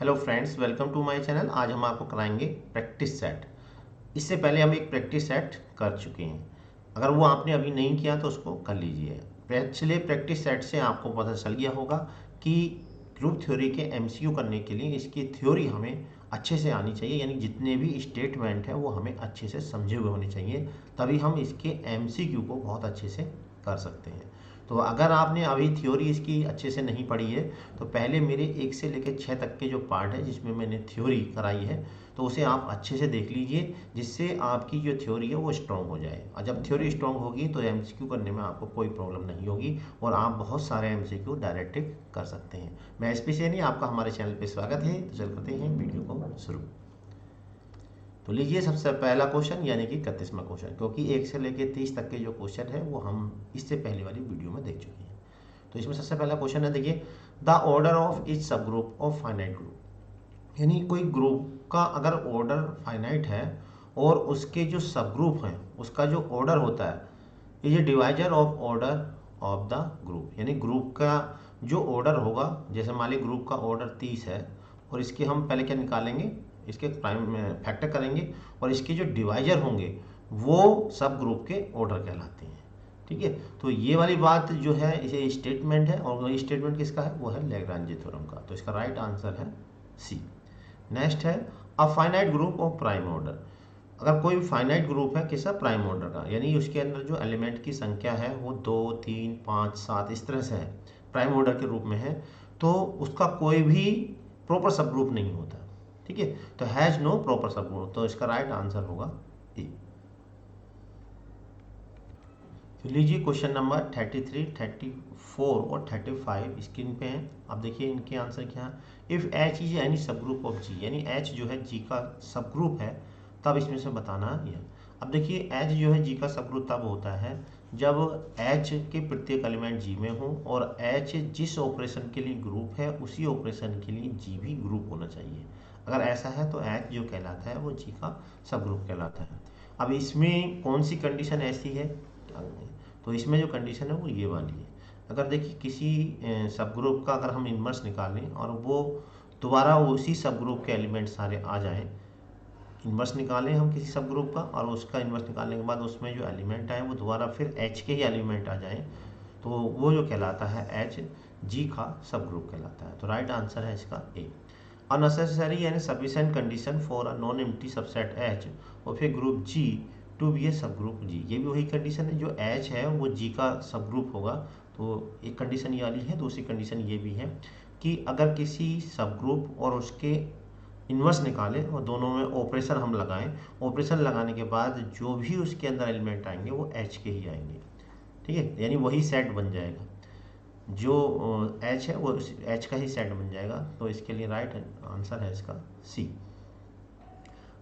Hello friends, welcome to my channel. आज हम आपको कराएंगे प्रैक्टिस सेट। इससे पहले हम एक प्रैक्टिस सेट कर चुके हैं। अगर वो आपने अभी नहीं किया तो उसको कर लीजिए। पिछले प्रैक्टिस सेट से आपको पता चल गया होगा कि ग्रुप थ्योरी के एमसीक्यू करने के लिए इसकी थ्योरी हमें अच्छे से आनी चाहिए, यानी जितने भी स्टेटमेंट हैं वो हमें अच्छे से समझे हुए होने चाहिए, तभी हम इसके एमसीक्यू को बहुत अच्छे से कर सकते हैं। तो अगर आपने अभी थ्योरी इसकी अच्छे से नहीं पढ़ी है तो पहले मेरे 1 से लेकर 6 तक के जो पार्ट है जिसमें मैंने थ्योरी कराई है तो उसे आप अच्छे से देख लीजिए, जिससे आपकी जो थ्योरी है वो स्ट्रॉन्ग हो जाए। और जब थ्योरी स्ट्रॉन्ग होगी तो एमसीक्यू करने में आपको कोई प्रॉब्लम नहीं होगी और आप बहुत सारे एमसीक्यू डायरेक्ट कर सकते हैं। मैं एसपी सैनी, आपका हमारे चैनल पर स्वागत है। तो चल करते हैं वीडियो को शुरू। तो लीजिए सबसे पहला क्वेश्चन यानी कि 31वां क्वेश्चन, क्योंकि 1 से लेकर 30 तक के जो क्वेश्चन है वो हम इससे पहले वाली वीडियो में देख चुके हैं। तो इसमें सबसे पहला क्वेश्चन है, देखिए, द ऑर्डर ऑफ ईच सब ग्रुप ऑफ फाइनाइट ग्रुप। यानी कोई ग्रुप का अगर ऑर्डर फाइनाइट है और उसके जो सब ग्रुप हैं उसका जो ऑर्डर होता है, ये divisor of order of the group. यानी ग्रुप का जो ऑर्डर होगा, जैसे मान ली ग्रुप का ऑर्डर 30 है और इसके हम पहले क्या निकालेंगे, इसके प्राइम फैक्टर करेंगे और इसके जो डिवाइजर होंगे वो सब ग्रुप के ऑर्डर कहलाते हैं। ठीक है, तो ये वाली बात जो है इसे स्टेटमेंट है और ये स्टेटमेंट किसका है, वो है लैग्रांज थ्योरम का। तो इसका राइट आंसर है सी। नेक्स्ट है a finite group of prime order. अगर कोई फाइनाइट ग्रुप है किसका, प्राइम ऑर्डर का, यानी उसके अंदर जो एलिमेंट की संख्या है वो 2, 3, 5, 7 इस तरह से है, प्राइम ऑर्डर के रूप में है, तो उसका कोई भी प्रॉपर सब ग्रुप नहीं होता। ठीक है, तो हैज नो प्रॉपर सब ग्रुप। तो इसका राइट आंसर होगा ए। तो लीजिए क्वेश्चन नंबर 33, 34 और 35 स्क्रीन पे हैं। अब देखिए इनके आंसर क्या है। इफ एच इज एनी सब ग्रुप ऑफ जी, यानी एच जो है जी का सब ग्रुप है, तब इसमें से बताना है। अब देखिए एच जो है जी का सब ग्रुप तब होता है जब एच के प्रत्येक एलिमेंट जी में हो और एच जिस ऑपरेशन के लिए ग्रुप है उसी ऑपरेशन के लिए जी भी ग्रुप होना चाहिए। अगर ऐसा है तो एच जो कहलाता है वो जी का सब ग्रुप कहलाता है। अब इसमें कौन सी कंडीशन ऐसी है, तो इसमें जो कंडीशन है वो ये वाली है। अगर देखिए किसी सब ग्रुप का अगर हम इन्वर्स निकालें और वो दोबारा उसी सब ग्रुप के एलिमेंट सारे आ जाएं, इन्वर्स निकालें हम किसी सब ग्रुप का और उसका इन्वर्स निकालने के बाद उसमें जो एलिमेंट आए वो दोबारा फिर एच के ही एलिमेंट आ जाएं, तो वो जो कहलाता है एच जी का सब ग्रुप कहलाता है। तो राइट आंसर है इसका ए। अननेसेसरी यानी sufficient condition for a non empty subset H of a group G to be a subgroup जी। ये भी वही कंडीशन है, जो एच है वो जी का सब ग्रुप होगा। तो एक कंडीशन ये वाली है, दूसरी कंडीशन ये भी है कि अगर किसी सब ग्रुप और उसके इन्वर्स निकालें और दोनों में ऑपरेशन हम लगाएं, ऑपरेशन लगाने के बाद जो भी उसके अंदर एलिमेंट आएंगे वो एच के ही आएंगे। ठीक है, यानी वही सेट बन जाएगा, जो एच है वो एच का ही सेट बन जाएगा। तो इसके लिए राइट आंसर है इसका सी।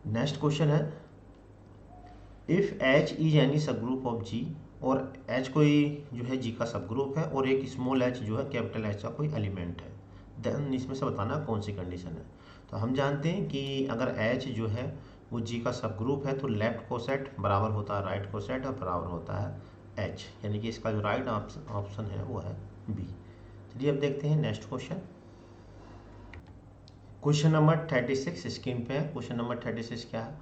नेक्स्ट क्वेश्चन है, इफ एच इज एनी सब ग्रुप ऑफ जी, और एच कोई जो है जी का सब ग्रुप है और एक स्मॉल एच जो है कैपिटल एच का कोई एलिमेंट है, देन इसमें से बताना कौन सी कंडीशन है। तो हम जानते हैं कि अगर एच जो है वो जी का सब ग्रुप है तो लेफ्ट कोसेट बराबर होता है राइट कोसेट और बराबर होता है एच, यानी कि इसका जो राइट ऑप्शन है वो है बी। चलिए अब देखते हैं next question. Question number 36 screen पे है। क्वेश्चन नंबर 36 क्या है,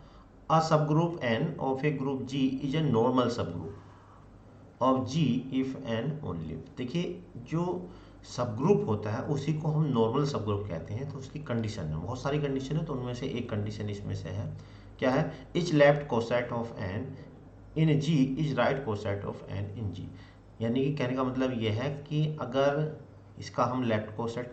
a subgroup N of a group G is a normal subgroup of G if N only. देखिए जो सब ग्रुप होता है उसी को हम नॉर्मल सब ग्रुप कहते हैं। तो उसकी कंडीशन है, बहुत सारी कंडीशन है, तो उनमें से एक कंडीशन इसमें से है, क्या है, each left coset of N in G is right coset of N in G. यानी कि कहने का मतलब यह है कि अगर इसका हम लेफ्ट कोसेट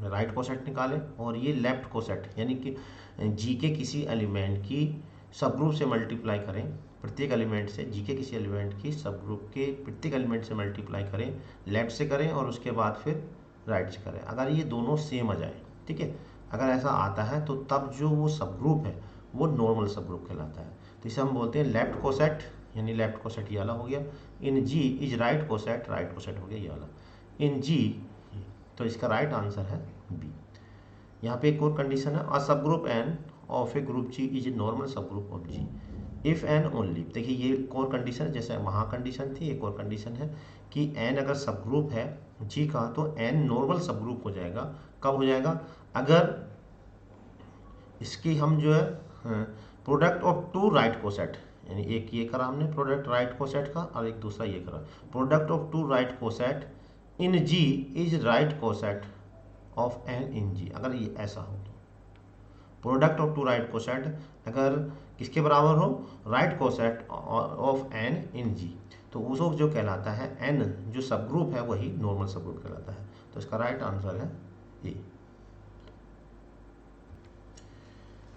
राइट कोसेट निकालें और ये लेफ्ट कोसेट यानी कि जी के किसी एलिमेंट की सब ग्रुप से मल्टीप्लाई करें, प्रत्येक एलिमेंट से जी के किसी एलिमेंट की सब ग्रुप के प्रत्येक एलिमेंट से मल्टीप्लाई करें, लेफ्ट से करें और उसके बाद फिर राइट से करें, अगर ये दोनों सेम आ जाए, ठीक है, अगर ऐसा आता है तो तब जो वो सब ग्रुप है वो नॉर्मल सब ग्रुप कहलाता है। तो इसे हम बोलते हैं लेफ्ट कोसेट, यानी लेफ्ट कोसेट ये वाला हो गया, in G is right coset, right coset हो गया ये वाला, इन जी। तो इसका राइट आंसर है बी। यहाँ पे एक और कंडीशन है, a subgroup N of a group G is a normal subgroup of G if N only. देखिए ये एक और कंडीशन है, जैसे वहाँ कंडीशन थी, एक और कंडीशन है कि एन अगर सब ग्रुप है जी का तो एन नॉर्मल सब ग्रुप हो जाएगा। कब हो जाएगा, अगर इसकी हम जो है product of two right coset, यानी एक ये करा हमने प्रोडक्ट राइट कोसेट का और एक दूसरा ये करा product of two right coset in G is right coset of N in G. अगर ये ऐसा हो तो product of two right coset अगर किसके बराबर हो, right coset of N in G, तो उसको जो कहलाता है एन जो सब ग्रुप है वही नॉर्मल सब ग्रुप कहलाता है। तो इसका राइट आंसर है ए।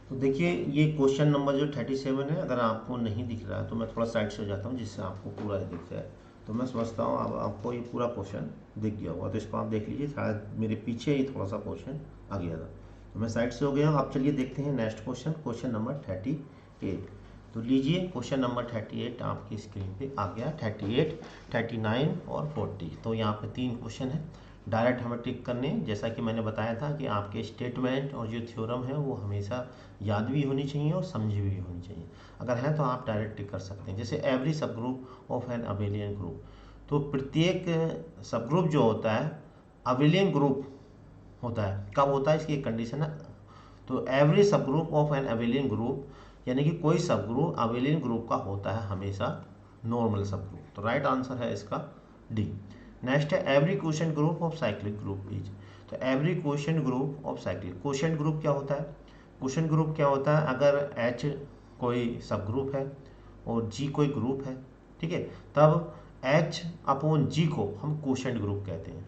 तो देखिए ये क्वेश्चन नंबर जो 37 है, अगर आपको नहीं दिख रहा है तो मैं थोड़ा साइड से हो जाता हूँ जिससे आपको पूरा दिख जाए। तो मैं समझता हूँ अब आपको ये पूरा क्वेश्चन दिख गया होगा, तो इसको आप देख लीजिए, शायद मेरे पीछे ही थोड़ा सा क्वेश्चन आ गया था, तो मैं साइड से हो गया हूँ। आप चलिए देखते हैं नेक्स्ट क्वेश्चन, क्वेश्चन नंबर 38। तो लीजिए क्वेश्चन नंबर 38 आपकी स्क्रीन पे आ गया। 38, 39 और 40, तो यहाँ पे 3 क्वेश्चन है, डायरेक्ट हमें टिक करने। जैसा कि मैंने बताया था कि आपके स्टेटमेंट और जो थ्योरम है वो हमेशा याद भी होनी चाहिए और समझी भी होनी चाहिए। अगर है तो आप डायरेक्ट टिक कर सकते हैं। जैसे एवरी सब group of an abelian group, तो प्रत्येक सब ग्रुप जो होता है अबेलियन ग्रुप होता है। कब होता है, इसकी एक कंडीशन है। तो एवरी सब group of an abelian group, यानी कि कोई सब ग्रुप अबेलियन ग्रुप का होता है हमेशा नॉर्मल सब ग्रुप। तो राइट आंसर है इसका डी। नेक्स्ट है every quotient group of cyclic group is. तो every quotient group of cyclic, quotient group क्या होता है, क्वोशिएंट ग्रुप क्या होता है, अगर एच कोई सब ग्रुप है और जी कोई ग्रुप है, ठीक है, तब एच अपॉन जी को हम क्वोशिएंट ग्रुप कहते हैं।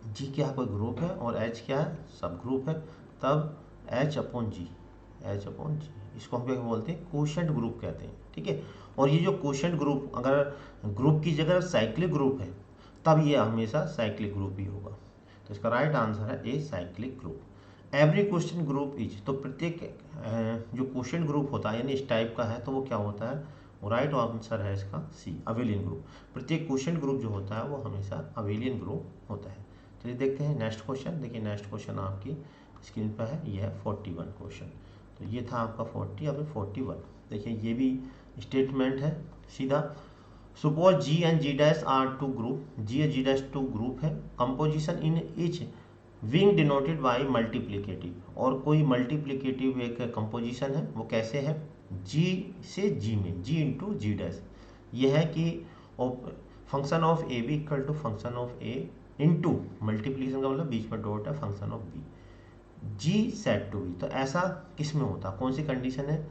जी क्या कोई ग्रुप है और एच क्या है सब ग्रुप है, तब एच अपॉन जी, एच अपॉन जी, इसको हम क्या बोलते हैं, क्वोशिएंट ग्रुप कहते हैं, ठीक है। और ये जो क्वोशिएंट ग्रुप अगर ग्रुप की जगह साइक्लिक ग्रुप है तब ये हमेशा साइक्लिक ग्रुप ही होगा। तो इसका राइट आंसर है A, cyclic group. Every quotient group is, तो प्रत्येक जो क्वोशिएंट ग्रुप होता है यानी इस टाइप का है तो वो क्या होता है, राइट आंसर है इसका सी, अबेलियन ग्रुप। प्रत्येक क्वोशिएंट ग्रुप जो होता है वो हमेशा अबेलियन ग्रुप होता है। चलिए देखते हैं नेक्स्ट क्वेश्चन। देखिए नेक्स्ट क्वेश्चन आपकी स्क्रीन पर है, ये है 41 क्वेश्चन। तो ये था आपका 40, अब 41। देखिए ये भी स्टेटमेंट है सीधा। Suppose G and G dash are two group, G and G dash two group है, composition in each being denoted by multiplicative, और कोई मल्टीप्लिकेटिव एक कंपोजिशन है, वो कैसे है, जी से जी में, जी इंटू जी डैश। ये है कि function of A B equal to function of A into multiplication का मतलब बीच में डॉट है function of B, G set to B. तो ऐसा किस में होता, कौन सी कंडीशन है,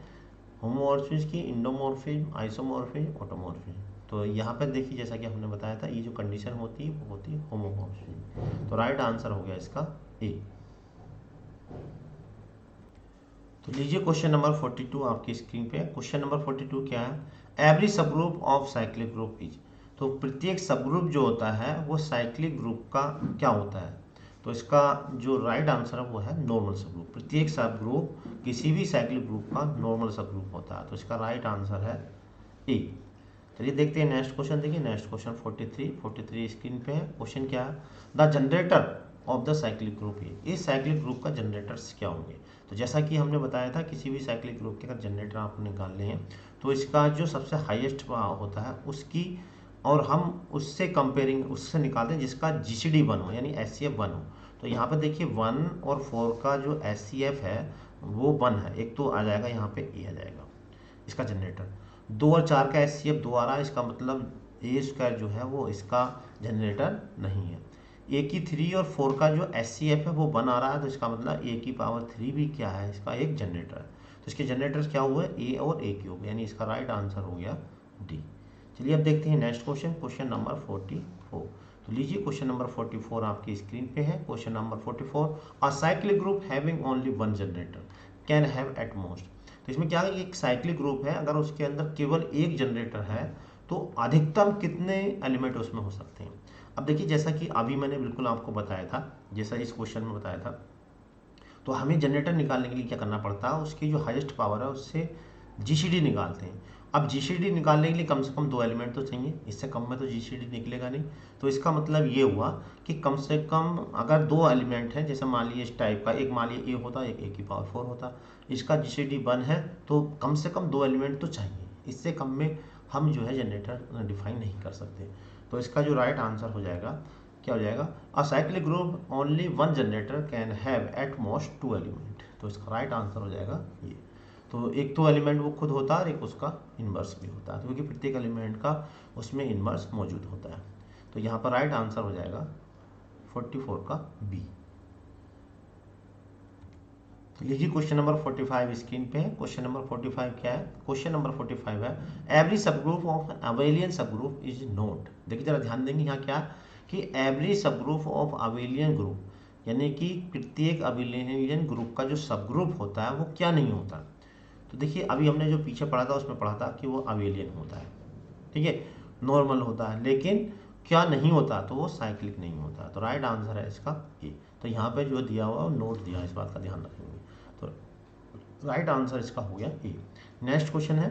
होमोमॉर्फिज्म की, इंडोमॉर्फिज्म, आइसोमॉर्फिज्म, ऑटोमॉर्फिज्म। तो यहाँ पर देखिए जैसा कि हमने बताया था ये जो कंडीशन होती है वो होती है होमोमॉर्फिज्म। तो राइट आंसर हो गया इसका ए। तो लीजिए क्वेश्चन नंबर 42 आपकी स्क्रीन पे। क्वेश्चन नंबर 42 क्या है, एवरी सब group of cyclic group is. तो प्रत्येक सब ग्रुप जो होता है वो साइक्लिक ग्रुप का क्या होता है, तो इसका जो राइट आंसर है वो है नॉर्मल सब ग्रुप। प्रत्येक सब ग्रुप किसी भी साइक्लिक ग्रुप का नॉर्मल सब ग्रुप होता है, तो इसका राइट आंसर है ए। चलिए देखते हैं नेक्स्ट क्वेश्चन। देखिए नेक्स्ट क्वेश्चन 43 स्क्रीन पे है। क्वेश्चन क्या है, the generator off the cyclic group है। इस साइक्लिक ग्रुप का जनरेटर्स क्या होंगे। तो जैसा कि हमने बताया था किसी भी साइक्लिक ग्रुप के अगर जनरेटर आप निकालने हैं तो इसका जो सबसे हाईएस्ट होता है उसकी, और हम उससे कंपेयरिंग उससे निकालते हैं जिसका जीसीडी 1 हो यानी एचसीएफ 1 हो। तो यहाँ पर देखिए 1 और 4 का जो एचसीएफ है वो 1 है, एक तो आ जाएगा यहाँ पे ए आ जाएगा इसका जनरेटर। 2 और 4 का एचसीएफ 2 आ रहा है, इसका मतलब ए स्क्वायर जो है वो इसका जनरेटर नहीं है। ए की 3 और 4 का जो एचसीएफ है वो 1 आ रहा है, तो इसका मतलब ए की पावर 3 भी क्या है, इसका एक जनरेटर है। तो इसके जनरेटर्स क्या हुए, ए और ए क्यूब, यानी इसका राइट आंसर हो गया डी। चलिए अब देखते हैं नेक्स्ट क्वेश्चन, क्वेश्चन नंबर 44। तो लीजिए क्वेश्चन नंबर 44 आपकी स्क्रीन पे है। Question number 44, a cyclic group having only 1 generator can have at most. तो इसमें क्या है, एक साइक्लिक ग्रुप है अगर उसके अंदर केवल एक जनरेटर है तो अधिकतम कितने एलिमेंट उसमें हो सकते हैं। अब देखिए जैसा कि अभी मैंने बिल्कुल आपको बताया था, जैसा इस क्वेश्चन में बताया था, तो हमें जनरेटर निकालने के लिए क्या करना पड़ता है, उसकी जो हाईएस्ट पावर है उससे जीसीडी निकालते हैं। अब जीसीडी निकालने के लिए कम से कम 2 एलिमेंट तो चाहिए, इससे कम में तो जीसीडी निकलेगा नहीं। तो इसका मतलब ये हुआ कि कम से कम अगर 2 एलिमेंट हैं, जैसे मान लीजिए इस टाइप का, एक मान लीजिए ए होता, एक ए की पावर 4 होता, इसका जीसीडी 1 है तो कम से कम 2 एलिमेंट तो चाहिए, इससे कम में हम जो है जनरेटर डिफाइन नहीं कर सकते। तो इसका जो राइट आंसर हो जाएगा क्या हो जाएगा, a cyclic group only one generator can have at most 2 element. तो इसका राइट आंसर हो जाएगा ये। तो एक तो एलिमेंट वो खुद होता है और एक उसका इन्वर्स भी होता है, क्योंकि प्रत्येक एलिमेंट का उसमें इन्वर्स मौजूद होता है। तो यहाँ पर राइट आंसर हो जाएगा 44 का बी। तो लीजिए क्वेश्चन नंबर 45 स्क्रीन पे है। क्वेश्चन नंबर 45 क्या है, क्वेश्चन नंबर 45 है एवरी सब ग्रुप ऑफ अबेलियन सब ग्रुप इज नोट। देखिए जरा ध्यान देंगे यहाँ क्या कि एवरी सब ग्रुप ऑफ अबेलियन ग्रुप, यानी कि प्रत्येक अबेलियन ग्रुप का जो सब ग्रुप होता है वो क्या नहीं होता। तो देखिए अभी हमने जो पीछे पढ़ा था उसमें पढ़ा था कि वो अबेलियन होता है, ठीक है, नॉर्मल होता है, लेकिन क्या नहीं होता, तो वो साइक्लिक नहीं होता। तो राइट आंसर है इसका ए। तो यहाँ पे जो दिया हुआ नोट दिया, इस बात का ध्यान रखेंगे। तो राइट आंसर इसका हो गया ए। नेक्स्ट क्वेश्चन है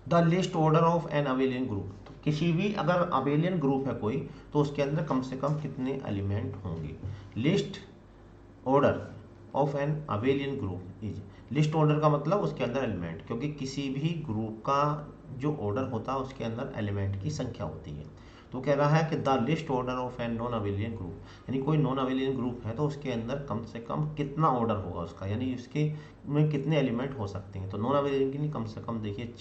the least order of an abelian group. तो किसी भी अगर अबेलियन ग्रुप है कोई, तो उसके अंदर कम से कम कितने एलिमेंट होंगे। List order of an abelian group is, list order का मतलब उसके अंदर एलिमेंट, क्योंकि किसी भी ग्रुप का जो ऑर्डर होता है उसके अंदर एलिमेंट की संख्या होती है। तो कह रहा है कि the least order of an non abelian group, यानी कोई नॉन अबेलियन ग्रुप है तो उसके अंदर कम से कम कितना ऑर्डर होगा उसका, यानी उसके में कितने एलिमेंट हो सकते हैं। तो नॉन अबेलियन के लिए कम से कम देखिए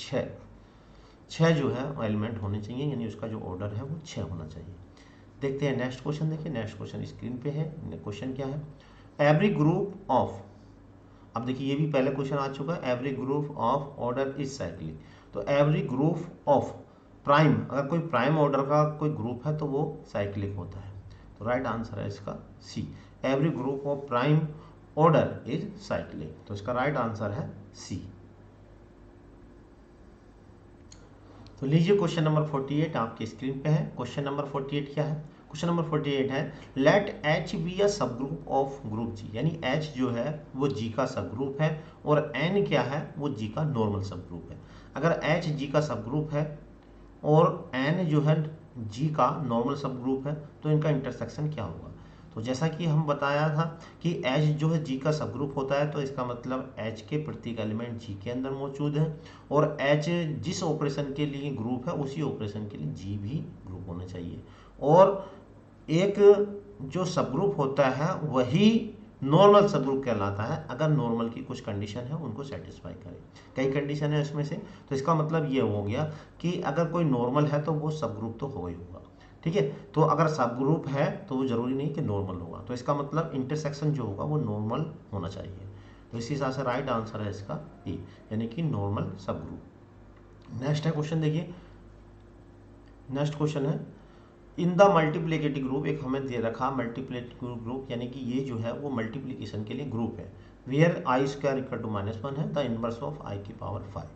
छः जो है एलिमेंट होने चाहिए, यानी उसका जो ऑर्डर है वो 6 होना चाहिए। देखते हैं नेक्स्ट क्वेश्चन। देखिए नेक्स्ट क्वेश्चन स्क्रीन पे है। क्वेश्चन क्या है, एवरी ग्रुप ऑफ, अब देखिए ये भी पहले क्वेश्चन आ चुका है, every group of order is cyclic. तो एवरी ग्रुप ऑफ प्राइम, अगर कोई प्राइम ऑर्डर का कोई ग्रुप है तो वो साइक्लिक होता है। तो राइट आंसर है इसका C, every group of prime order is cyclic. तो इसका राइट आंसर है सी। तो लीजिए क्वेश्चन नंबर 48 आपकी स्क्रीन पे है। क्वेश्चन नंबर 48 क्या है, क्वेश्चन नंबर 48 है late H be a subgroup of group जी, यानी एच जो है वो जी का सब ग्रुप है और एन क्या है वो जी का नॉर्मल सब ग्रुप है। अगर एच जी का सब ग्रुप है और एन जो है जी का नॉर्मल सब ग्रुप है, तो इनका इंटरसेक्शन क्या होगा। तो जैसा कि हम बताया था कि एच जो है जी का सब ग्रुप होता है, तो इसका मतलब एच के प्रत्येक एलिमेंट जी के अंदर मौजूद है, और एच जिस ऑपरेशन के लिए ग्रुप है उसी ऑपरेशन के लिए जी भी ग्रुप होना चाहिए। और एक जो सब ग्रुप होता है वही नॉर्मल सब ग्रुप कहलाता है, अगर नॉर्मल की कुछ कंडीशन है उनको सेटिस्फाई करे। कई कंडीशन है इसमें से, तो इसका मतलब ये हो गया कि अगर कोई नॉर्मल है तो वो सब ग्रुप तो हो ही होगा, ठीक है। तो अगर सब ग्रुप है तो वो जरूरी नहीं कि नॉर्मल होगा, तो इसका मतलब इंटरसेक्शन जो होगा वो नॉर्मल होना चाहिए। तो इसी हिसाब से राइट आंसर है इसका ए, यानी कि नॉर्मल सब ग्रुप। नेक्स्ट है क्वेश्चन, देखिए नेक्स्ट क्वेश्चन है इन द मल्टीप्लिकेटिव ग्रुप, एक हमें दे रखा मल्टीप्लिकेटिव ग्रुप, यानी कि ये जो है वो मल्टीप्लिकेशन के लिए ग्रुप है, where I square equal to -1 है, द इनवर्स ऑफ आई की पावर 5।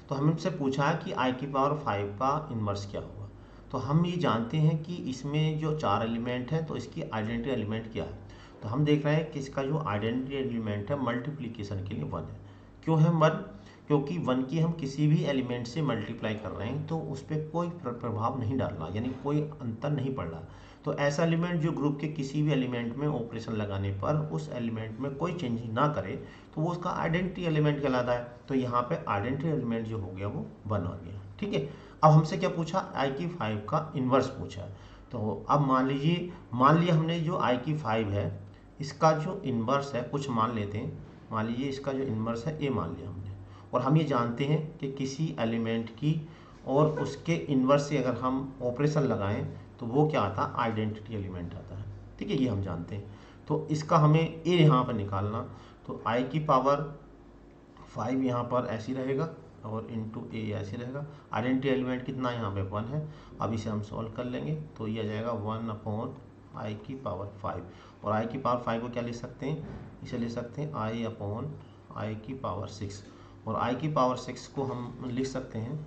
तो हमसे पूछा है कि आई की पावर 5 का इनवर्स क्या होगा। तो हम ये जानते हैं कि इसमें जो 4 एलिमेंट है तो इसकी आइडेंटिटी एलिमेंट क्या है। तो हम देख रहे हैं कि इसका जो आइडेंटिटी एलिमेंट है मल्टीप्लिकेशन के लिए 1 है। क्यों है 1, क्योंकि 1 की हम किसी भी एलिमेंट से मल्टीप्लाई कर रहे हैं तो उस पर कोई प्रभाव नहीं डाल रहा, यानी कोई अंतर नहीं पड़ रहा। तो ऐसा एलिमेंट जो ग्रुप के किसी भी एलिमेंट में ऑपरेशन लगाने पर उस एलिमेंट में कोई चेंज ना करे तो वो उसका आइडेंटिटी एलिमेंट कहलाता है। तो यहाँ पे आइडेंटिटी एलिमेंट जो हो गया वो 1 हो गया, ठीक है। अब हमसे क्या पूछा, आई की 5 का इन्वर्स पूछा। तो अब मान लिया हमने जो आई की 5 है इसका जो इन्वर्स है, कुछ मान लेते हैं, मान लीजिए इसका जो इन्वर्स है ए मान लिया हमने, और हम ये जानते हैं कि किसी एलिमेंट की और उसके इन्वर्स से अगर हम ऑपरेशन लगाएं तो वो क्या आता है, आइडेंटिटी एलिमेंट आता है, ठीक है, ये हम जानते हैं। तो इसका हमें ए यहाँ पर निकालना, तो आई की पावर 5 यहाँ पर ऐसी रहेगा और इंटू ए ऐसे रहेगा। आइडेंटिटी एलिमेंट कितना यहाँ पे 1 है। अब इसे हम सॉल्व कर लेंगे तो ये आ जाएगा 1 आई की पावर 5, और आई की पावर 5 को क्या लिख सकते हैं, इसे लिख सकते हैं आई की पावर 6, और आई की पावर 6 को हम लिख सकते हैं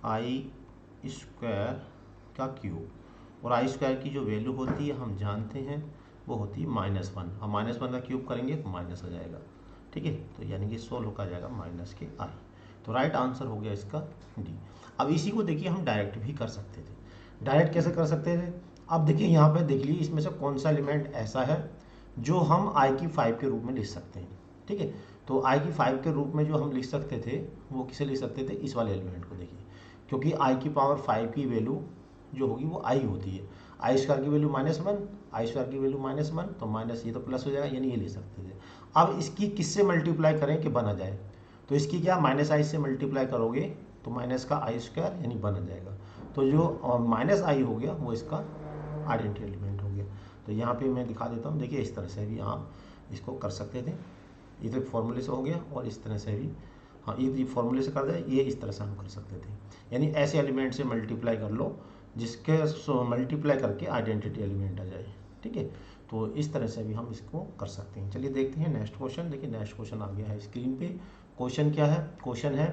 आई स्क्वायर का क्यूब, और आई स्क्वायर की जो वैल्यू होती है हम जानते हैं वो होती है -1। हम -1 का क्यूब करेंगे तो माइनस हो जाएगा, ठीक है। तो यानी कि सोल्व होकर जाएगा माइनस के आई। तो राइट आंसर हो गया इसका डी। अब इसी को देखिए हम डायरेक्ट भी कर सकते थे। डायरेक्ट कैसे कर सकते थे, अब देखिए यहाँ पे देख लीजिए इसमें से कौन सा एलिमेंट ऐसा है जो हम आई की 5 के रूप में लिख सकते हैं, ठीक है। तो आई की 5 के रूप में जो हम लिख सकते थे वो किसे लिख सकते थे, इस वाले एलिमेंट को देखिए, क्योंकि आई की पावर 5 की वैल्यू जो होगी वो आई होती है। आई स्क्वायर की वैल्यू -1, आई स्क्वायर की वैल्यू -1, तो माइनस ये तो प्लस हो जाएगा, यानी ये ले सकते थे। अब इसकी किससे मल्टीप्लाई करें कि 1 आ जाए, तो इसकी क्या -i से मल्टीप्लाई करोगे तो माइनस का आई स्क्वायर यानी 1 आ जाएगा। तो जो -i हो गया वो इसका आइडेंटिटी एलिमेंट हो गया। तो यहाँ पे मैं दिखा देता हूँ, देखिए इस तरह से भी आप इसको कर सकते थे। ये तो फॉर्मूले से हो गया, और इस तरह से भी, हाँ ये फॉर्मूले से कर दे, ये इस तरह से हम कर सकते थे। यानी ऐसे एलिमेंट से मल्टीप्लाई कर लो जिसके मल्टीप्लाई करके आइडेंटिटी एलिमेंट आ जाए, ठीक है। तो इस तरह से भी हम इसको कर सकते हैं। चलिए देखते हैं नेक्स्ट क्वेश्चन। देखिए नेक्स्ट क्वेश्चन आ गया है स्क्रीन पे। क्वेश्चन क्या है? क्वेश्चन है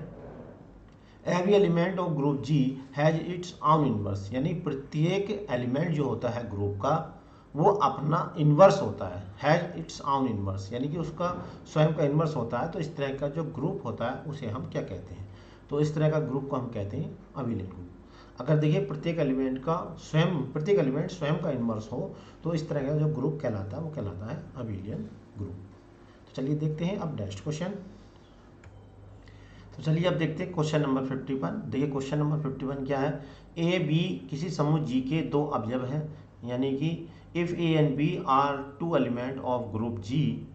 every element of group G has its own inverse, यानी प्रत्येक एलिमेंट जो होता है ग्रुप का वो अपना इन्वर्स होता है। हैज इट्स ऑन इन्वर्स यानी कि उसका स्वयं का इन्वर्स होता है। तो इस तरह का जो ग्रुप होता है उसे हम क्या कहते हैं? तो इस तरह का ग्रुप को हम कहते हैं अभिलेख ग्रुप। अगर देखिए प्रत्येक एलिमेंट स्वयं का इन्वर्स हो तो इस तरह का जो ग्रुप कहलाता है वो कहलाता है अभिलेख ग्रुप। तो चलिए देखते हैं अब नेक्स्ट क्वेश्चन। तो चलिए अब देखते हैं क्वेश्चन नंबर 51। देखिए क्वेश्चन नंबर 51 क्या है? ए बी किसी समूह जी के दो अवयव हैं, यानी कि if A and B are two element of group G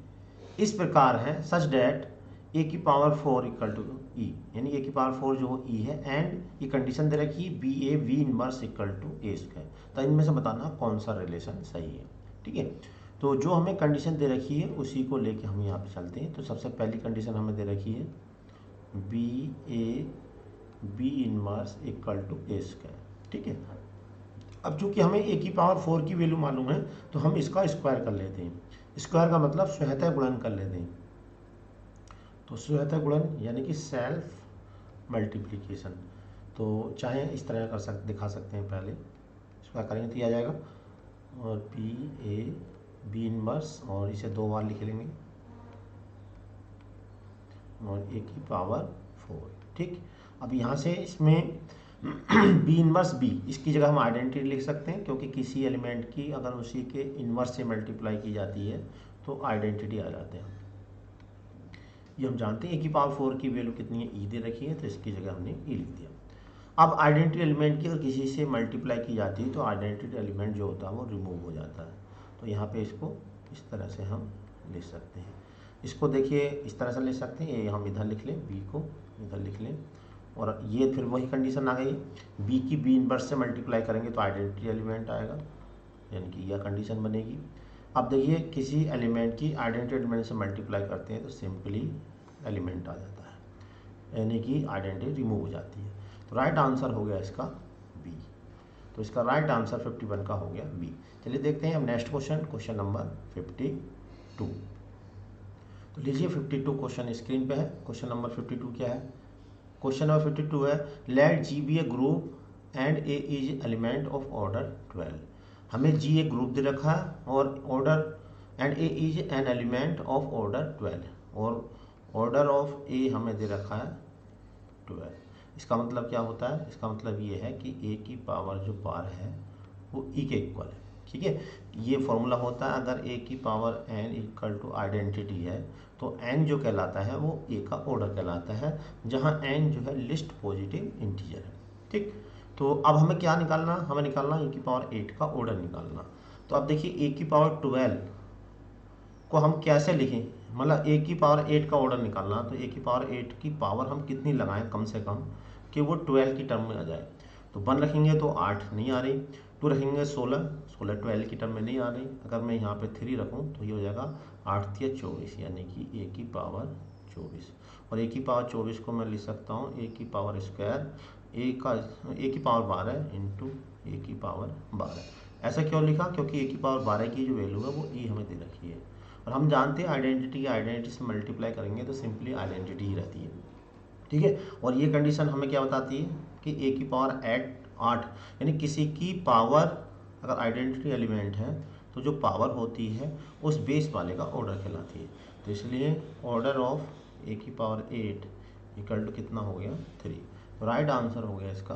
इस प्रकार है सच डेट ए की पावर 4 इक्वल टू ई, यानी ए की पावर 4 जो ई है, एंड ये कंडीशन दे रखी है B A B inverse equal to A square. तो इनमें से बताना कौन सा रिलेशन सही है, ठीक है। तो जो हमें कंडीशन दे रखी है उसी को लेके हम यहाँ पे चलते हैं। तो सबसे पहली कंडीशन हमें दे रखी है B A B inverse equal to A square, ठीक है। अब चूंकि हमें ए की पावर 4 की वैल्यू मालूम है तो हम इसका स्क्वायर कर लेते हैं। स्क्वायर का मतलब स्वतः गुणन कर लेते हैं। तो स्वतः गुणन यानी कि सेल्फ मल्टीप्लिकेशन। तो चाहे इस तरह दिखा सकते हैं। पहले स्क्वायर करेंगे तो ये आ जाएगा, और बी ए बी इनवर्स, और इसे 2 बार लिख लेंगे, और ए की पावर 4, ठीक। अब यहाँ से इसमें बी इनवर्स बी, इसकी जगह हम आइडेंटिटी लिख सकते हैं, क्योंकि किसी एलिमेंट की अगर उसी के इनवर्स से मल्टीप्लाई की जाती है तो आइडेंटिटी आ जाते हैं। ये हम जानते हैं ए की पावर 4 की वैल्यू कितनी है, ई दे रखी है, तो इसकी जगह हमने ई लिख दिया। अब आइडेंटिटी एलिमेंट की अगर किसी से मल्टीप्लाई की जाती है तो आइडेंटिटी एलिमेंट जो होता है वो रिमूव हो जाता है। तो यहाँ पे इसको इस तरह से हम लिख सकते हैं। इसको देखिए इस तरह से ले सकते हैं, ये हम इधर लिख लें, बी को इधर लिख लें, और ये फिर वही कंडीशन आ गई, बी की बी इनवर्स से मल्टीप्लाई करेंगे तो आइडेंटिटी एलिमेंट आएगा, यानी कि यह कंडीशन बनेगी। अब देखिए किसी एलिमेंट की आइडेंटिटी एलिमेंट से मल्टीप्लाई करते हैं तो सिंपली एलिमेंट आ जाता है, यानी कि आइडेंटिटी रिमूव हो जाती है। तो राइट आंसर हो गया इसका बी। तो इसका राइट आंसर 51 का हो गया बी। चलिए देखते हैं अब नेक्स्ट क्वेश्चन, क्वेश्चन नंबर 52। तो लीजिए 52 क्वेश्चन स्क्रीन पे है। क्वेश्चन नंबर 52 क्या है? क्वेश्चन नंबर 52 है let G be a group and A is element of order 12। हमें जी एक ग्रुप दे रखा है और order and A is an element of order 12, और ऑर्डर ऑफ ए हमें दे रखा है 12। इसका मतलब क्या होता है? इसका मतलब ये है कि ए की पावर जो बार है वो ई के इक्वल है, ठीक है। ये फॉर्मूला होता है अगर ए की power N equal to identity है तो एन जो कहलाता है वो ए का ऑर्डर कहलाता है, जहाँ एन जो है लिस्ट पॉजिटिव इंटीजर है, ठीक। तो अब हमें क्या निकालना? हमें निकालना ए की पावर 8 का ऑर्डर निकालना। तो अब देखिए ए की पावर 12 को हम कैसे लिखें, मतलब ए की पावर 8 का ऑर्डर निकालना। तो ए की पावर 8 की पावर हम कितनी लगाएं कम से कम कि वो 12 की टर्म में आ जाए। तो 1 रखेंगे तो 8 नहीं आ रही, 2 रखेंगे 16 12 की टर्म में नहीं आ रही। अगर मैं यहाँ पे 3 रखूँ तो ये हो जाएगा 8 या 24, यानी कि ए की पावर 24। और ए की पावर 24 को मैं लिख सकता हूँ ए की पावर स्क्वायर ए की पावर 12 इंटू ए की पावर 12। ऐसा क्यों लिखा? क्योंकि ए की पावर 12 की जो वैल्यू है वो ई हमें दे रखी है, और हम जानते हैं आइडेंटिटी से मल्टीप्लाई करेंगे तो सिंपली आइडेंटिटी ही रहती है, ठीक है। और ये कंडीशन हमें क्या बताती है कि ए की पावर 8, यानी किसी की पावर अगर आइडेंटिटी एलिमेंट है तो जो पावर होती है उस बेस वाले का ऑर्डर कहलाती है। तो इसलिए ऑर्डर ऑफ ए की पावर 8 इक्वल टू कितना हो गया 3। तो राइट आंसर हो गया इसका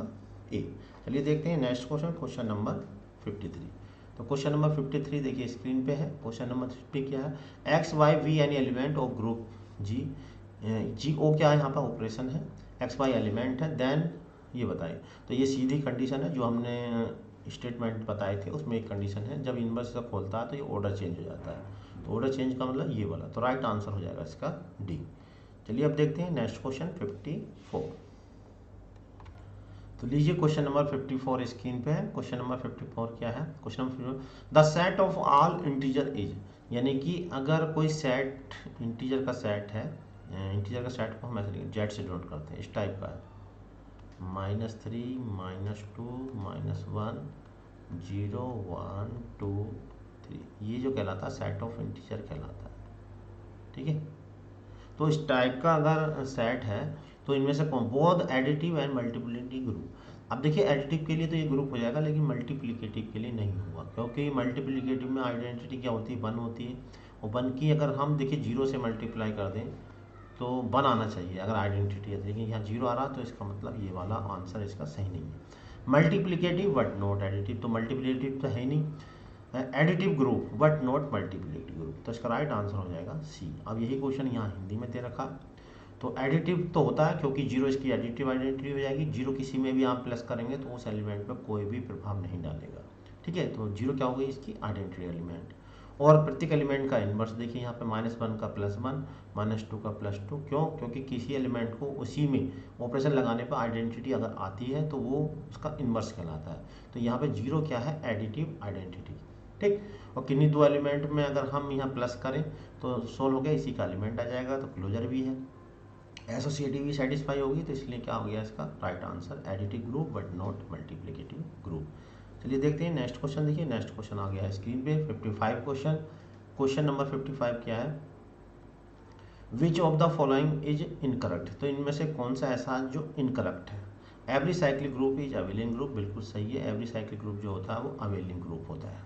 ए। चलिए देखते हैं नेक्स्ट क्वेश्चन, क्वेश्चन नंबर 53। तो क्वेश्चन नंबर 53 देखिए स्क्रीन पे है। क्वेश्चन नंबर 50 क्या है? X Y be any element of group G, G O क्या है यहाँ पर ऑपरेशन है, एक्स वाई एलिमेंट है, देन ये बताइए। तो ये सीधी कंडीशन है, जो हमने स्टेटमेंट बताए थे उसमें एक कंडीशन है, जब इन्वर्स का खोलता है तो ये ऑर्डर चेंज हो जाता है। तो ऑर्डर चेंज का मतलब ये वाला, तो राइट आंसर हो जाएगा इसका डी। चलिए अब देखते हैं नेक्स्ट क्वेश्चन 54। तो लीजिए क्वेश्चन नंबर 54 स्क्रीन पे है। क्वेश्चन नंबर 54 क्या है? Question number the set of all integer is, यानी कि अगर कोई सेट इंटीजर का सेट है, इंटीजर का सेट को हम ऐसे जेड से डिनोट करते हैं, इस टाइप का है, -3 -2 -1 0 1 2 3, ये जो कहलाता है सेट ऑफ इंटीजर कहलाता है। ठीक है, तो इस टाइप का अगर सेट है तो इनमें से कौन, both additive and multiplicative group. अब देखिए एडिटिव के लिए तो ये ग्रुप हो जाएगा, लेकिन मल्टीप्लिकेटिव के लिए नहीं होगा, क्योंकि मल्टीप्लिकेटिव में आइडेंटिटी क्या होती है, 1 होती है, और 1 की अगर हम देखिए 0 से मल्टीप्लाई कर दें तो 1 आना चाहिए अगर आइडेंटिटी है, लेकिन यहाँ 0 आ रहा तो इसका मतलब ये वाला आंसर इसका सही नहीं है। मल्टीप्लिकेटिव बट नॉट एडिटिव, तो मल्टीप्लिकेटिव तो है ही नहीं, additive group but not multiplicative group, तो इसका राइट आंसर हो जाएगा सी। अब यही क्वेश्चन यहाँ हिंदी में दे रखा, तो एडिटिव तो होता है क्योंकि 0 इसकी एडिटिव आइडेंटिटी हो जाएगी, 0 किसी में भी आप प्लस करेंगे तो उस एलिमेंट पर कोई भी प्रभाव नहीं डालेगा। ठीक है, तो 0 क्या हो गई इसकी आइडेंटिटी एलिमेंट। और प्रत्येक एलिमेंट का इन्वर्स देखिए यहाँ पे -1 का +1 -2 का +2, क्यों? क्योंकि किसी एलिमेंट को उसी में ऑपरेशन लगाने पर आइडेंटिटी अगर आती है तो वो उसका इन्वर्स कहलाता है। तो यहाँ पे 0 क्या है, एडिटिव आइडेंटिटी। ठीक, और किन्हीं दो एलिमेंट में अगर हम यहाँ प्लस करें तो सोल्व हो गया, इसी का एलिमेंट आ जाएगा, तो क्लोजर भी है, एसोसिएटिव भी सेटिस्फाई होगी, तो इसलिए क्या हो गया इसका right answer additive group but not multiplicative group. चलिए देखते हैं नेक्स्ट क्वेश्चन। देखिए नेक्स्ट क्वेश्चन आ गया है स्क्रीन पे 55 क्वेश्चन। क्वेश्चन नंबर 55 क्या है, which of the following is incorrect, तो इनमें से कौन सा ऐसा जो इनकरेक्ट है। Every cyclic group is abelian group, बिल्कुल सही है, एवरी साइक्लिक ग्रुप जो होता है वो अवेलियन ग्रुप होता है।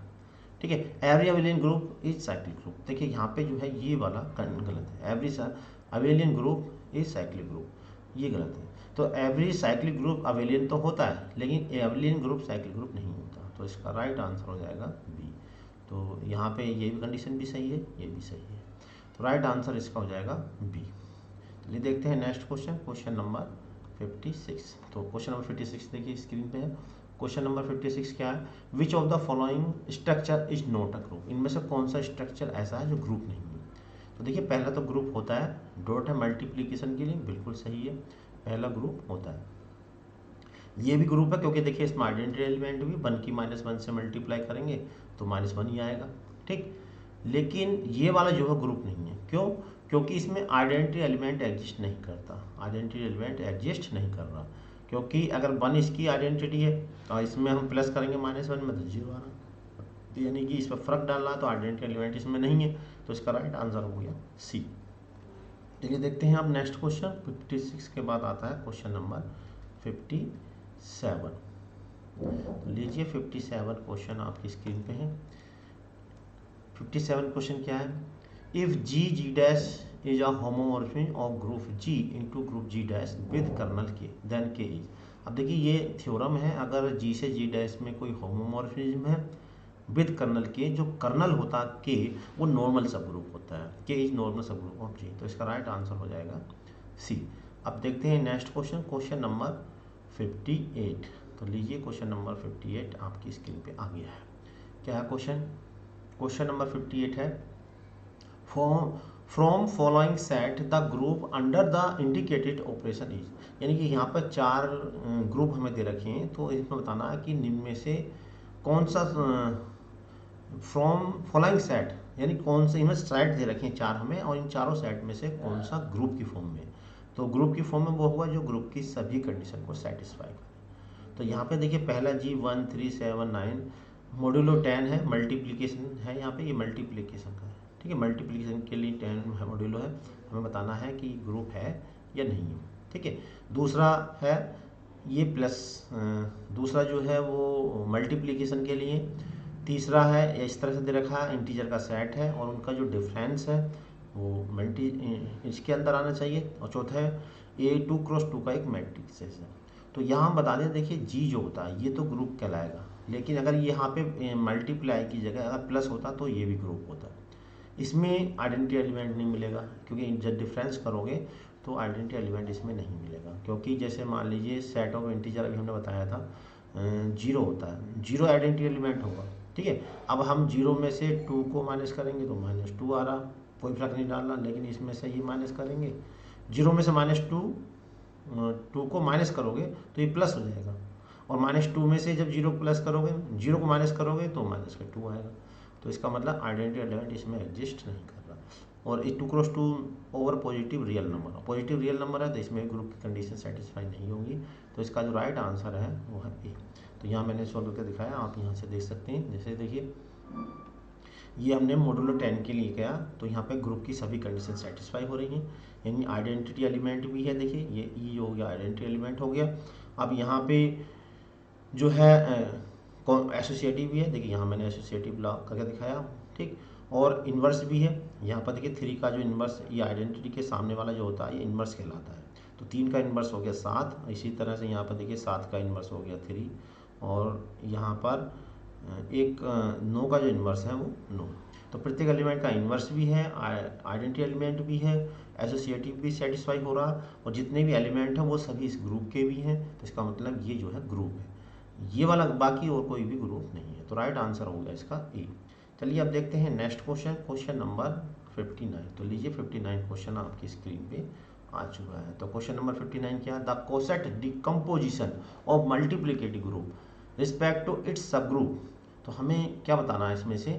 ठीक है, every abelian group is cyclic group, देखिए यहाँ पे जो है ये वाला गलत है, every abelian group is cyclic group, ये गलत है। तो एवरी साइक्लिक ग्रुप अवेलियन तो होता है, लेकिन एवलियन ग्रुप साइक्लिक ग्रुप नहीं होता, तो इसका राइट आंसर हो जाएगा बी। तो यहाँ पे ये भी कंडीशन भी सही है, ये भी सही है, तो राइट आंसर इसका हो जाएगा बी। चलिए देखते हैं नेक्स्ट क्वेश्चन, क्वेश्चन नंबर 56। तो क्वेश्चन नंबर 56 देखिए स्क्रीन पे है। क्वेश्चन नंबर 56 क्या है, which of the following structure is not a group, इनमें से कौन सा स्ट्रक्चर ऐसा है जो ग्रुप नहीं है। तो देखिए पहला तो ग्रुप होता है, डॉट है मल्टीप्लिकेशन के लिए, बिल्कुल सही है, पहला ग्रुप होता है। ये भी ग्रुप है क्योंकि देखिए इसमें आइडेंटिटी एलिमेंट भी 1 की -1 से मल्टीप्लाई करेंगे तो -1 ही आएगा। ठीक, लेकिन ये वाला जो है ग्रुप नहीं है, क्यों? क्योंकि इसमें आइडेंटिटी एलिमेंट एग्जिस्ट नहीं करता, आइडेंटिटी एलिमेंट एग्जिस्ट नहीं कर रहा, क्योंकि अगर 1 इसकी आइडेंटिटी है और इसमें हम प्लस करेंगे -1 में तो 0 आ रहा, तो यानी कि इस पर फर्क डालना, तो आइडेंटिटी एलिमेंट इसमें नहीं है, तो इसका राइट आंसर हो गया सी। चलिए देखते हैं अब नेक्स्ट क्वेश्चन 56 के बाद आता है क्वेश्चन नंबर 57। तो लीजिए 57 क्वेश्चन आपकी स्क्रीन पे है। 57 क्वेश्चन क्या है, if G G dash is a homomorphism of group G into group G dash with kernel K then K is. अब देखिए ये थ्योरम है, अगर जी से जी डैश में कोई होमोमॉर्फिज्म है विद कर्नल के, जो कर्नल होता के वो नॉर्मल सब ग्रुप होता है, के is normal subgroup of जी, तो इसका राइट आंसर हो जाएगा सी। अब देखते हैं नेक्स्ट क्वेश्चन, क्वेश्चन नंबर 58। तो लीजिए क्वेश्चन नंबर 58 आपकी स्क्रीन पे आ गया है। क्या है क्वेश्चन? क्वेश्चन नंबर 58 है, from following set the group under the indicated operation is, यानी कि यहाँ पर 4 ग्रुप हमें दे रखे हैं, तो इसमें बताना है कि निम्न में से कौन सा, फ्रॉम फॉलोइंग सेट यानी कौन से, इनमें सेट दे रखे हैं 4 हमें, और इन चारों सेट में से कौन सा ग्रुप की फॉर्म में, तो ग्रुप की फॉर्म में वो होगा जो ग्रुप की सभी कंडीशन को सेटिस्फाई करे। तो यहाँ पे देखिए पहला जी 1 3 7 9 मॉड्यूलो 10 है, मल्टीप्लिकेशन है, यहाँ पे ये मल्टीप्लिकेशन का है। ठीक है, मल्टीप्लिकेशन के लिए 10 मॉड्यूलो है, हमें बताना है कि ग्रुप है या नहीं है। ठीक है, दूसरा है ये प्लस, दूसरा जो है वो मल्टीप्लिकेशन के लिए, तीसरा है इस तरह से दे रखा है इंटीजर का सेट है और उनका जो डिफरेंस है वो मल्टी इसके अंदर आना चाहिए, और चौथा है A2 क्रॉस 2 का एक मैट्रिक्स है। तो यहाँ हम बता दें, देखिए जी जो होता है ये तो ग्रुप कहलाएगा, लेकिन अगर यहाँ पे मल्टीप्लाई की जगह अगर प्लस होता तो ये भी ग्रुप होता है। इसमें आइडेंटिटी एलिमेंट नहीं मिलेगा, क्योंकि जब डिफरेंस करोगे तो आइडेंटिटी एलिमेंट इसमें नहीं मिलेगा, क्योंकि जैसे मान लीजिए सेट ऑफ इंटीजर अभी हमने बताया था 0 होता है, 0 आइडेंटिटी एलिमेंट होगा, ठीक है। अब हम 0 में से 2 को माइनस करेंगे तो -2 आ रहा, कोई फर्क नहीं डालना, लेकिन इसमें से ये माइनस करेंगे, 0 में से -2 को माइनस करोगे तो ये प्लस हो जाएगा, और -2 में से जब 0 प्लस करोगे, 0 को माइनस करोगे तो -2 आएगा। तो इसका मतलब आइडेंटिटी एलिमेंट इसमें एग्जिस्ट नहीं कर रहा। और ये 2 cross 2 over positive real number है, तो इसमें ग्रुप की कंडीशन सेटिस्फाई नहीं होगी। तो इसका जो राइट आंसर है वो है ए। तो यहाँ मैंने सॉल्व करके दिखाया, आप यहाँ से देख सकते हैं। जैसे देखिए ये हमने मॉड्यूलो 10 के लिए किया, तो यहाँ पे ग्रुप की सभी कंडीशन सेटिस्फाई हो रही हैं, यानी आइडेंटिटी एलिमेंट भी है। देखिए ये ई हो गया, आइडेंटिटी एलिमेंट हो गया। अब यहाँ पे जो है एसोसिएटिव भी है, देखिए यहाँ मैंने एसोसिएटिव लॉ करके दिखाया, ठीक। और इन्वर्स भी है, यहाँ पर देखिए 3 का जो इन्वर्स, ये आइडेंटिटी के सामने वाला जो होता है ये इन्वर्स कहलाता है। तो 3 का इन्वर्स हो गया 7, इसी तरह से यहाँ पर देखिए 7 का इन्वर्स हो गया 3, और यहाँ पर एक 9 का जो इन्वर्स है वो 9। तो प्रत्येक एलिमेंट का इन्वर्स भी है, आइडेंटिटी एलिमेंट भी है, एसोसिएटिव भी सेटिस्फाई हो रहा, और जितने भी एलिमेंट हैं वो सभी इस ग्रुप के भी हैं। तो इसका मतलब ये जो है ग्रुप है, ये वाला, बाकी और कोई भी ग्रुप नहीं है। तो राइट आंसर हो गया इसका ए। चलिए अब देखते हैं नेक्स्ट क्वेश्चन, क्वेश्चन नंबर 59। तो लीजिए 59 क्वेश्चन आपकी स्क्रीन पे आ चुका है। तो क्वेश्चन नंबर 59 क्या है? The coset decomposition of multiplicative group respect to its subgroup. तो हमें क्या बताना है इसमें से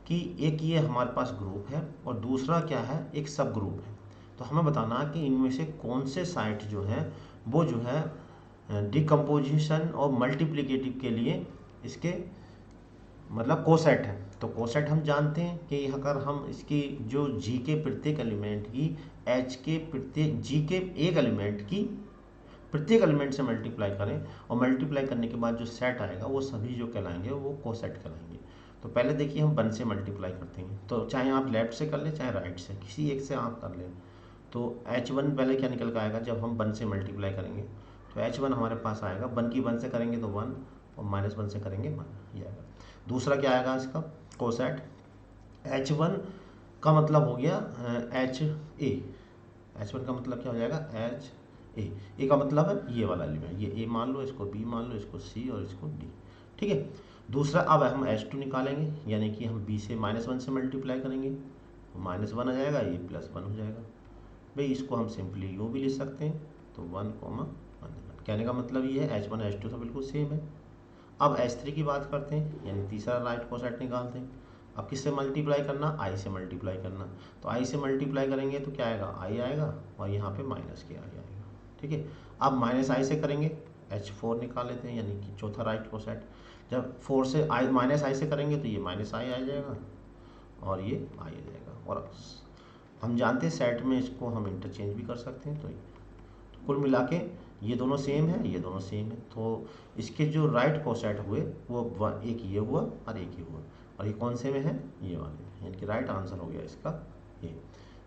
कि एक ये हमारे पास ग्रुप है और दूसरा क्या है, एक सब ग्रुप है। तो हमें बताना है कि इनमें से कौन से साइट जो है वो जो है डिकम्पोजिशन और मल्टीप्लिकेटिव के लिए इसके मतलब कोसेट है। तो कोसेट हम जानते हैं कि अगर हम इसकी जो जी के प्रत्येक एलिमेंट की एच के प्रत्येक जी के एक एलिमेंट की प्रत्येक एलिमेंट से मल्टीप्लाई करें, और मल्टीप्लाई करने के बाद जो सेट आएगा वो सभी जो कहलाएंगे वो कोसेट कहलाएंगे। तो पहले देखिए हम 1 से मल्टीप्लाई करते हैं, तो चाहे आप लेफ्ट से कर लें चाहे राइट से, किसी एक से आप कर लें। तो H1 पहले क्या निकल कर आएगा जब हम 1 से मल्टीप्लाई करेंगे, तो H1 हमारे पास आएगा, 1 की 1 से करेंगे तो 1, और -1 से करेंगे 1, ये आएगा। दूसरा क्या आएगा इसका कोसेट, H1 का मतलब हो गया HA, H1 का मतलब क्या हो जाएगा HA, ए का मतलब है ये वाला एलिमेंट, ये A मान लो, इसको B मान लो, इसको C और इसको D, ठीक है। दूसरा अब हम H2 निकालेंगे, यानी कि हम B से -1 से मल्टीप्लाई करेंगे, -1 आ जाएगा, ये +1 हो जाएगा। भाई इसको हम सिंपली यूँ भी लिख सकते हैं, तो 1, 1। कहने का मतलब ये है H1 H2 तो बिल्कुल सेम है। अब H3 की बात करते हैं, यानी तीसरा राइट कोसेट निकालते हैं। अब किससे मल्टीप्लाई करना, I से मल्टीप्लाई करना। तो I से मल्टीप्लाई करेंगे तो क्या आएगा, I आएगा, और यहाँ पे -के आएगा, ठीक है। अब -I से करेंगे, H4 निकाल लेते हैं, यानी कि चौथा राइट कोसेट। जब 4 से -I से करेंगे तो ये -I आ जाएगा, और ये I आ जाएगा। और हम जानते हैं सेट में इसको हम इंटरचेंज भी कर सकते हैं। तो कुल मिला के ये दोनों सेम है, ये दोनों सेम है, तो इसके जो राइट कोसेट हुए वो एक ये हुआ और एक ये हुआ, और ये कौन से में है, ये वाले, यानी कि राइट आंसर हो गया इसका ये।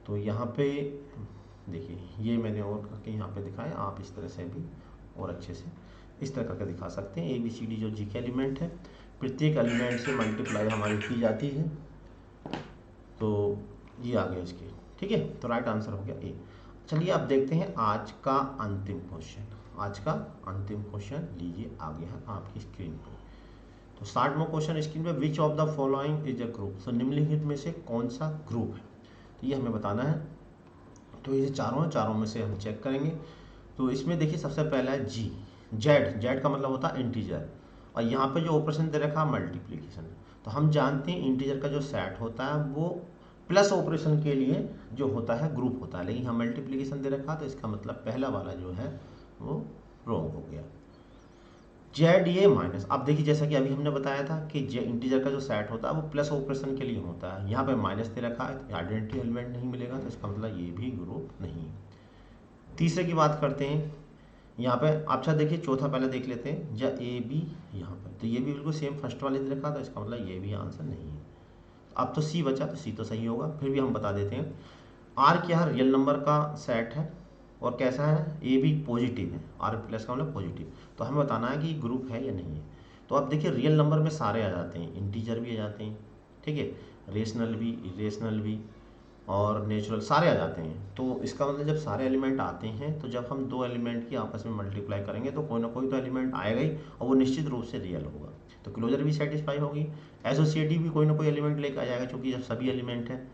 तो यहाँ पे देखिए ये मैंने और करके यहाँ पे दिखाया, आप इस तरह से भी और अच्छे से इस तरह करके दिखा सकते हैं। ABCD जो जी के एलिमेंट है, प्रत्येक एलिमेंट से मल्टीप्लाई हमारी की जाती है, तो ये आ गया इसके, ठीक है। तो राइट आंसर हो गया ए। चलिए अब देखते हैं आज का अंतिम क्वेश्चन। आज का अंतिम क्वेश्चन लीजिए आ गया है आपकी स्क्रीन पर। तो 60वां क्वेश्चन स्क्रीन पे, which of the following is a group. तो निम्नलिखित में से कौन सा ग्रुप है, तो ये हमें बताना है। तो ये चारों में से हम चेक करेंगे। तो इसमें देखिए सबसे पहला है जी, जेड का मतलब होता है इंटीजर, और यहाँ पे जो ऑपरेशन दे रखा है मल्टीप्लीकेशन। तो हम जानते हैं इंटीजर का जो सेट होता है वो प्लस ऑपरेशन के लिए जो होता है ग्रुप होता है, लेकिन हम मल्टीप्लीकेशन दे रखा, तो इसका मतलब पहला वाला जो है वो रॉन्ग हो गया। जेड ये माइनस, अब देखिए जैसा कि अभी हमने बताया था कि इंटीजर का जो सेट होता है वो प्लस ऑपरेशन के लिए होता है, यहाँ पे माइनस दे रखा है, आइडेंटिटी एलिमेंट नहीं मिलेगा, तो इसका मतलब ये भी ग्रुप नहीं है। तीसरे की बात करते हैं, यहाँ पे अच्छा देखिए चौथा पहले देख लेते हैं, या ए बी यहाँ पर, तो ये भी बिल्कुल सेम फर्स्ट वाले दे रखा, तो इसका मतलब ये भी आंसर नहीं है। अब तो सी बचा, तो सी तो सही होगा, फिर भी हम बता देते हैं। आर क्या है, रियल नंबर का सेट है, और कैसा है, ए भी पॉजिटिव है, आर प्लस का मतलब पॉजिटिव। तो हमें बताना है कि ग्रुप है या नहीं है। तो अब देखिए रियल नंबर में सारे आ जाते हैं, इंटीजर भी आ जाते हैं, ठीक है, रेशनल भी, इरेशनल भी, और नेचुरल सारे आ जाते हैं। तो इसका मतलब जब सारे एलिमेंट आते हैं तो जब हम दो एलिमेंट की आपस में मल्टीप्लाई करेंगे तो कोई ना कोई तो एलिमेंट आएगा ही और वो निश्चित रूप से रियल होगा, तो क्लोजर भी सेटिस्फाई होगी। एसोसिएटिव भी कोई ना कोई एलिमेंट लेकर आ जाएगा, क्योंकि जब सभी एलिमेंट है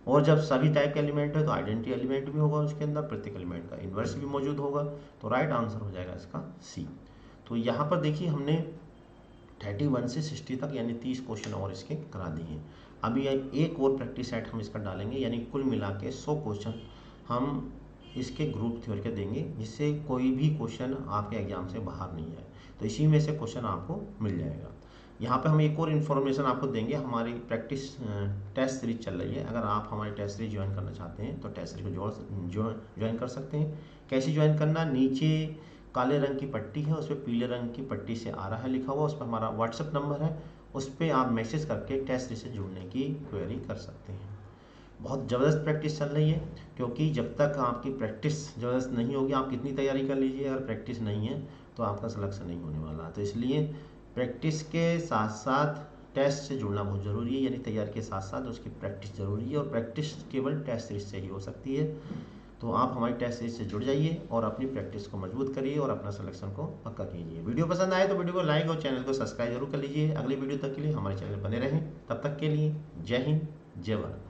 और जब सभी टाइप के एलिमेंट है तो आइडेंटिटी एलिमेंट भी होगा उसके अंदर, प्रत्येक एलिमेंट का इन्वर्स भी मौजूद होगा। तो राइट आंसर हो जाएगा इसका सी। तो यहाँ पर देखिए हमने 31 से 60 तक यानी 30 क्वेश्चन और इसके करा दिए हैं। अभी एक और प्रैक्टिस सेट हम इसका डालेंगे, यानी कुल मिला के 100 क्वेश्चन हम इसके ग्रुप थ्योरी के देंगे, जिससे कोई भी क्वेश्चन आपके एग्जाम से बाहर नहीं आए। तो इसी में से क्वेश्चन आपको मिल जाएगा। यहाँ पे हम एक और इन्फॉर्मेशन आपको देंगे, हमारी प्रैक्टिस टेस्ट सीरीज चल रही है। अगर आप हमारी टेस्ट सीरीज ज्वाइन करना चाहते हैं तो टेस्ट सीरीज को ज्वाइन कर सकते हैं। कैसे ज्वाइन करना, नीचे काले रंग की पट्टी है, उस पर पीले रंग की पट्टी से आ रहा है लिखा हुआ, उस पर हमारा व्हाट्सएप नंबर है, उस पर आप मैसेज करके टेस्ट सीरीज से जुड़ने की क्वेरी कर सकते हैं। बहुत ज़बरदस्त प्रैक्टिस चल रही है, क्योंकि जब तक आपकी प्रैक्टिस ज़बरदस्त नहीं होगी, आप कितनी तैयारी कर लीजिए, अगर प्रैक्टिस नहीं है तो आपका सिलेक्शन नहीं होने वाला। तो इसलिए प्रैक्टिस के साथ साथ टेस्ट से जुड़ना बहुत ज़रूरी है, यानी तैयारी के साथ साथ उसकी प्रैक्टिस ज़रूरी है, और प्रैक्टिस केवल टेस्ट सीरीज से ही हो सकती है। तो आप हमारी टेस्ट सीरीज से जुड़ जाइए और अपनी प्रैक्टिस को मजबूत करिए और अपना सिलेक्शन को पक्का कीजिए। वीडियो पसंद आए तो वीडियो को लाइक और चैनल को सब्सक्राइब जरूर कर लीजिए। अगली वीडियो तक के लिए हमारे चैनल बने रहें। तब तक के लिए जय हिंद, जय भारत।